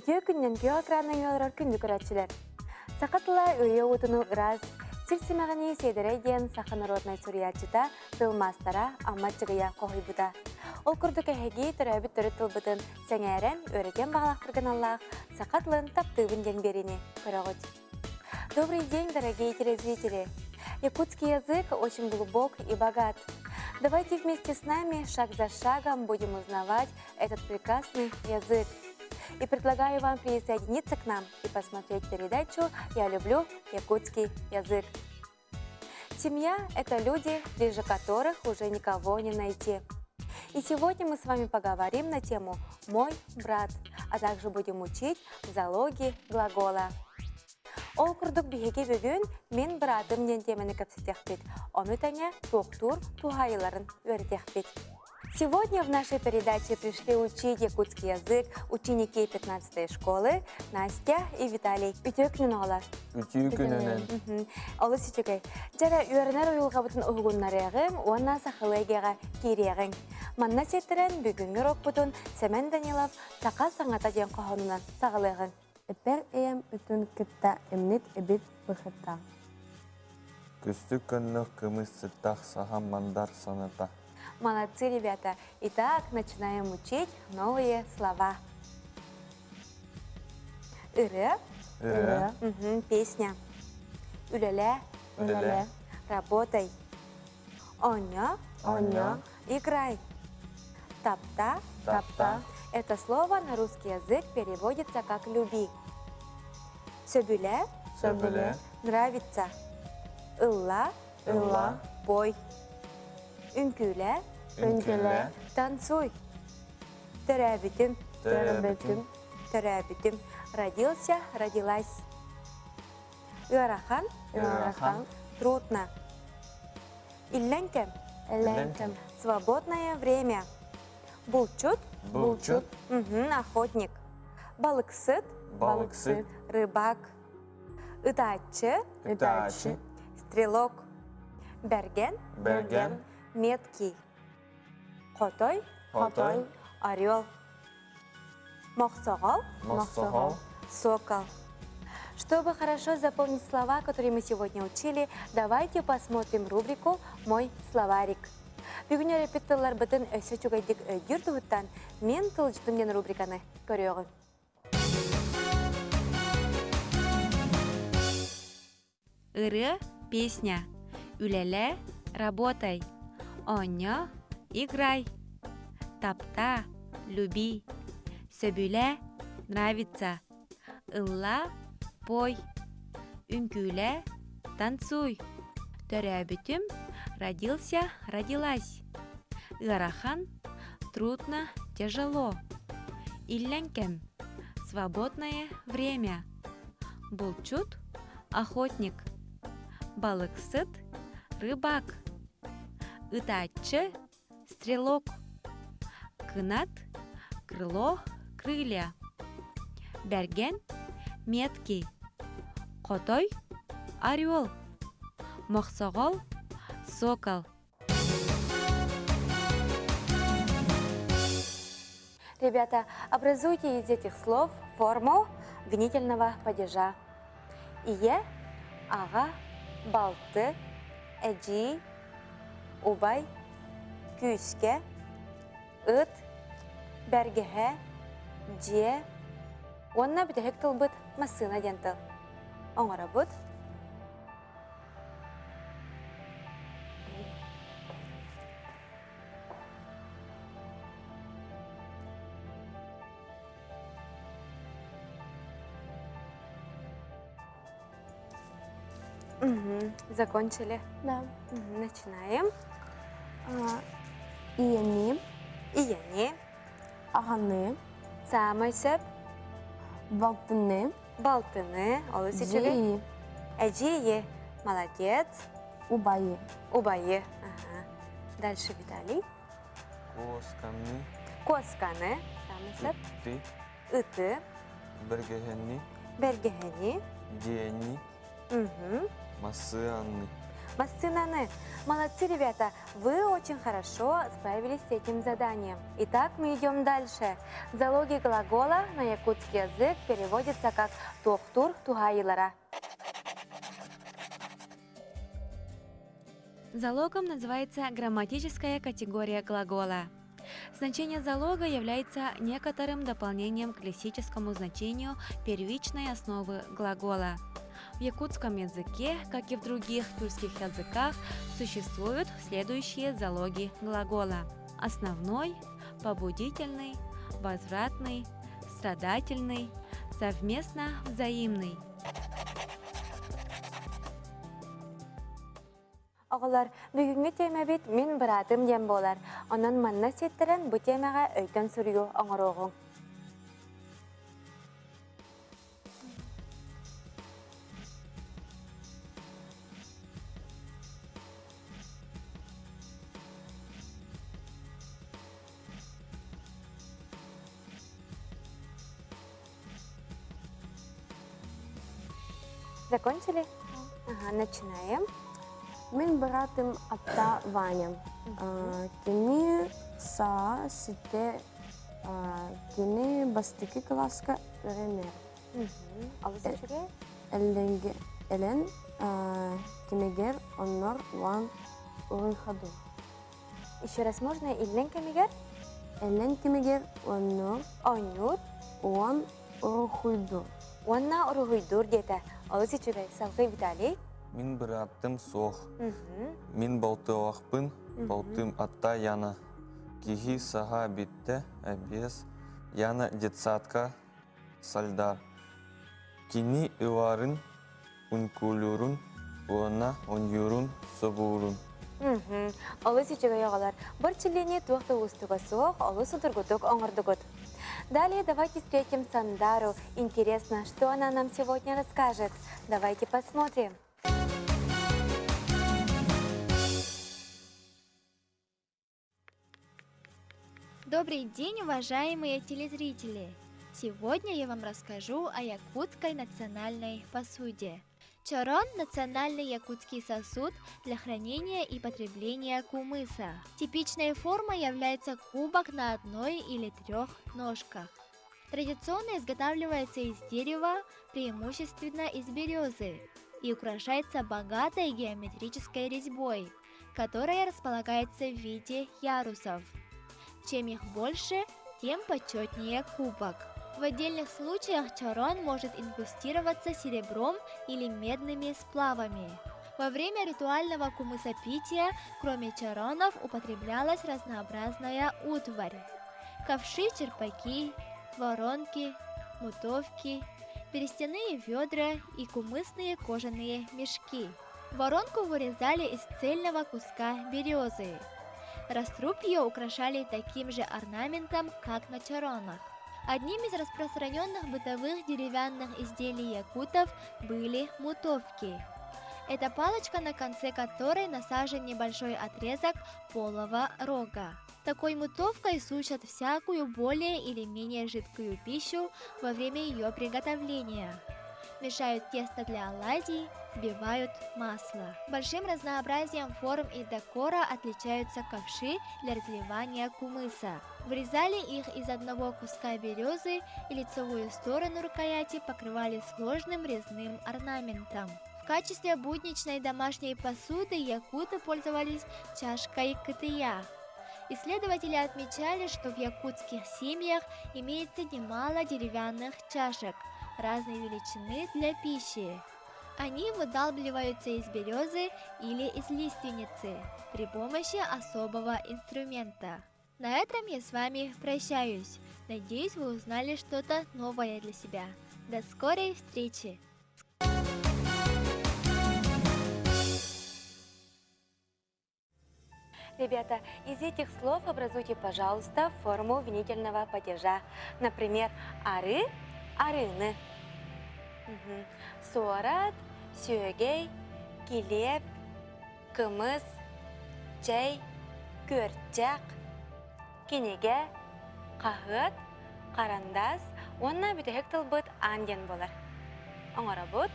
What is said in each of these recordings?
2 күннен күйі экранның yollar күнді көрәтшілер. Сақатыла өйе отыну ұраз, сілсімәғіне сейдірейден сақы народной суриятчыта тылмастара аматчығыя қоғай бұда. Ол күрді кәхеге түрәбіт түрі тылбытын сәңәрен өреген бағалақтырған Аллах сақатлын таптығын ден беріне көріғыд. Добрый день, дорогие телезрители! Якутский язык очень глубок и богат. Давайте вместе с нами шаг за шагом будем узнавать этот прекрасный язык. И предлагаю вам присоединиться к нам и посмотреть передачу «Я люблю якутский язык». Семья – это люди, ближе которых уже никого не найти. И сегодня мы с вами поговорим на тему «Мой брат», а также будем учить зоологии глагола. Ол күрдік бігеге бүгін мен братым ден темені көпсетекпет, омытаңа тоқтур тухайыларын өртекпет. Сегодня в нашей передаче пришли учить якутский язык ученики 15-й школы Настя и Виталий. Үтөкнін оғалар? Үтөкнінен. Олы сүйчекай. Жара үйерінер ойылға бұтын ұғыннарығым, онна сақылайгеға кереғың. Манна сеттерен бүгінгі рок бұтын Сәмен Данилов сақа саңата ден қоғынынан сағылығың. Эпер эм үтін кітта эмнит эбит бұхытта. Күсті күнлік кымыз сыттақ саған мандар саната. Молодцы, ребята! Итак, начинаем учить новые слова. Иры. Песня. Үлеле. Работай. Оня. Играй. Тапта. Это слово на русский язык переводится как «люби». Сөбүле. Нравится. Ылла. Бой. Үнкүле. Танцуй. Төрәбитим. Родился, родилась. Ыарахан. Трудно. Илленкем. Свободное время. Булчут. Охотник. Балыксыт. Рыбак. Ытачы. Стрелок. Берген. Меткий. Котой. Орел. Мохсогол. Сокол. Чтобы хорошо запомнить слова, которые мы сегодня учили, давайте посмотрим рубрику «Мой словарик». Бүгін репетиторлар бұтын өсі чугайдық өйдер тұғыттан мен тылжытым ден рубриканы көріғын. Иры – песня. Үлеле – работай. Оня – играй. Тапта – люби. Сөбүле – нравится. Ылла – пой. Үнкүле – танцуй. Төрәбітім – родился, родилась. Ыарахан – трудно, тяжело. Илленкем – свободное время. Булчут – охотник. Балыксыт – рыбак. Ытачы – стрелок. Кынат – крыло, крылья. Берген – меткий. Котой – орел. Мохсогол – сокол. Ребята, образуйте из этих слов форму винительного падежа. Ие, ага, балты, эджи, убай, күйске, ыт, бәргеhe, же. Онна бүтәхек тылбыт масына дентыл. Оңара бұд. Закончили? Да. Начинаем. Ияни. Ағаны. Самайсып. Балтыны. Олы сечеге. Әжие. Молодец. Убайы. Дальше Виталий. Косканы. Самайсып. Ыты. Бергехени. Бергехени. Диени. Масыанны. Массынаны. Молодцы, ребята, вы очень хорошо справились с этим заданием. Итак, мы идем дальше. Залоги глагола на якутский язык переводится как «тохтур тугайылара». Залогом называется грамматическая категория глагола. Значение залога является некоторым дополнением к лексическому значению первичной основы глагола. В якутском языке, как и в других тюркских языках, существуют следующие залоги глагола: основной, побудительный, возвратный, страдательный, совместно взаимный. Оғылар, бүгінгі тема бет мен бұратым дем болар. Онан манна сеттерен бұ темаға өйтен сүрігі оңыр оғың. Закончили? Ага, начинаем. Мен братым атта Ваня. Кини са сите кини бастыки класска öğrenir. Алысы жүре? Элен кимегер оннор ван уйхаду. Еще раз можно? Иллен кемигер? Элен кимегер оннор Онюр. ван уйхуйду. Онна ұруғыйдур деді. Алысы жүре? Салғы Виталий. Мин бираттым соқ. Мин балты оақпын, балтым атта яна. Кихи саха битте, әбес, яна детсадка салдар. Кини ыварын, ункулюрун, уона онюрун, собурун. Алысы жүре яғалар. Бір чилени туақты ұстыға соқ, алысы тұргутық оңырдығыт. Далее давайте встретим Сандару. Интересно, что она нам сегодня расскажет. Давайте посмотрим. Добрый день, уважаемые телезрители! Сегодня я вам расскажу о якутской национальной посуде. Чорон – национальный якутский сосуд для хранения и потребления кумыса. Типичной формой является кубок на одной или трех ножках. Традиционно изготавливается из дерева, преимущественно из березы, и украшается богатой геометрической резьбой, которая располагается в виде ярусов. Чем их больше, тем почетнее кубок. В отдельных случаях чорон может инкрустироваться серебром или медными сплавами. Во время ритуального кумысопития, кроме чоронов, употреблялась разнообразная утварь. Ковши, черпаки, воронки, мутовки, берестяные ведра и кумысные кожаные мешки. Воронку вырезали из цельного куска березы. Раструб ее украшали таким же орнаментом, как на чоронах. Одним из распространенных бытовых деревянных изделий якутов были мутовки. Это палочка, на конце которой насажен небольшой отрезок полого рога. Такой мутовкой сушат всякую более или менее жидкую пищу во время ее приготовления. Мешают тесто для оладий, взбивают масло. Большим разнообразием форм и декора отличаются ковши для разливания кумыса. Вырезали их из одного куска березы и лицевую сторону рукояти покрывали сложным резным орнаментом. В качестве будничной домашней посуды якуты пользовались чашкой кытыя. Исследователи отмечали, что в якутских семьях имеется немало деревянных чашек разной величины для пищи. Они выдалбливаются из березы или из лиственницы при помощи особого инструмента. На этом я с вами прощаюсь. Надеюсь, вы узнали что-то новое для себя. До скорой встречи! Ребята, из этих слов образуйте, пожалуйста, форму винительного падежа. Например, ары – арыны. Суарат, сүйегей, килеп, кымыз, чай, көрчак, кенеге, қағыт, қарандас, онна бүтәхек тылбыт анден болар. Оңара бұд.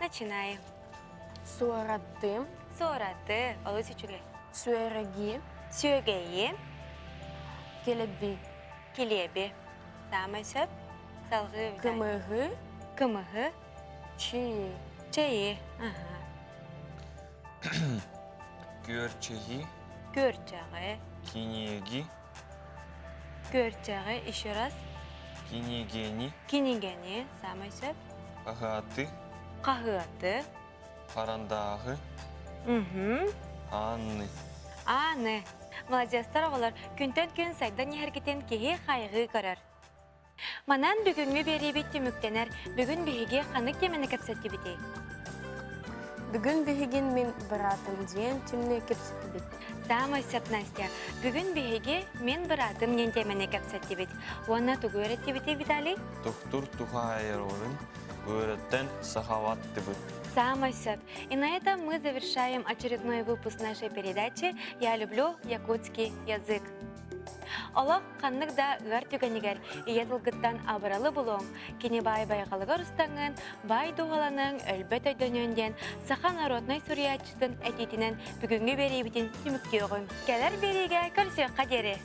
Начинаем. Суараттым, Сораты, олысы чүге. суэрэги, Сүйегейі, келеби, келебі. Самай сөп, салғы өйді. кымыгы, Кымығы, чи, чайы. Көрчеги, Көрчағы, кинеги, көрчағы, еще раз. кинегени, Кинегені, самай сөп. агаты, Қағыты. қарандагы, анны. Аны. Молодецтар олар күнтен күн сайдан ехеркетен кеге қайғы көрір. Манан бүгінгі бері бетті мүктенер, бүгін бейге қанық темені кәпсетті бітей. бүгін бігін мен біратым дейін түмне кепсеті бет. Самай сөп, Настя, бүгін бейге мен бір адым нен темені кәпсетті бет. Оны тұғы өретті бітей, Виталий? Тухтур тухайырорын, өреттен сахаватты бы. Самой сөп. И на этом мы завершаем очередной выпуск нашей передачи «Я люблю якутский язык». Олақ қаннық да ғар түгенігер, иетілгіттан абыралы бұлуң, кені бай-байғалығыр ұстаңын, бай дуғаланың өлбет өйдөнөнден, саха народной суриятчытын әтетінен бүгінгі берейбітін түміктеуғын. Кәлер береге көрсек қадері.